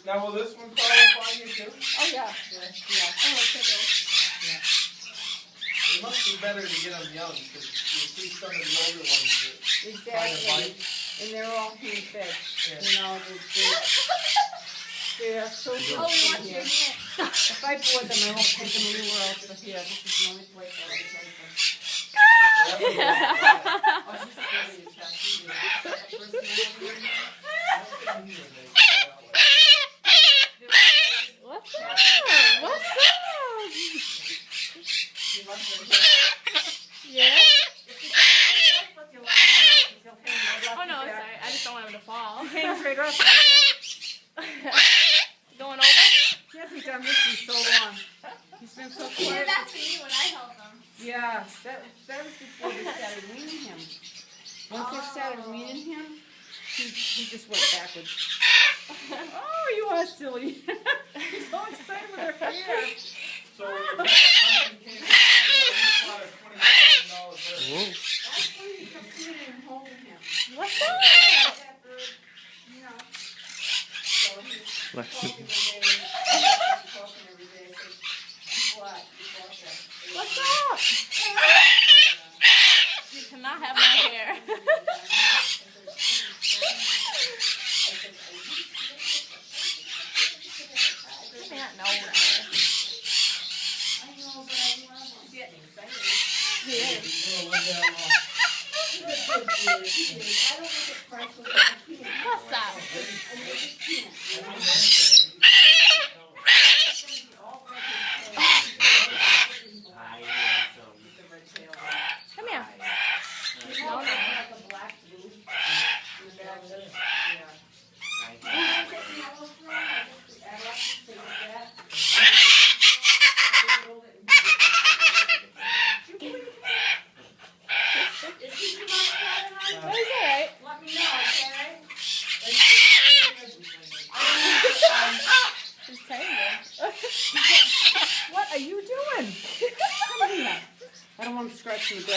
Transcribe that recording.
Now will this one qualify you too? Oh yeah. Yeah. Oh, okay. Yeah. It must be better to get them young because you see some of the older ones that Exactly. kind of bite. And they're all hand fed. Yeah. You know, they are so good. Oh, Here. If I board them, I won't take them anywhere else but here. This is the only place I will take them. Oh, she's scary as heck. She is. What's up? What's up? She loves her hair. Yeah? Oh no, it's alright. I just don't want him to fall. He hangs right up. Going over? He hasn't done this in so long. He's been so He did quiet. that to me when I held him. Yeah, that was before they started weaning him. Once they started weaning him, he just went backwards. Oh, you are silly. He's so excited with her hair. So your best came $20,000 That's why he kept feeding and holding him. What's up? That bird, you know. So he's talking every day. Says, what? What's up? You cannot have my hair. You can't know her. I know, but I love him. He's getting excited. He is. He's a good kid. He is. I don't look at price with him. What's up? I just can't. You know? Come here. He's all like a black blue. That is alright. Let me know, okay? She's tangled. What are you doing? Come here. I don't want to scratch your back.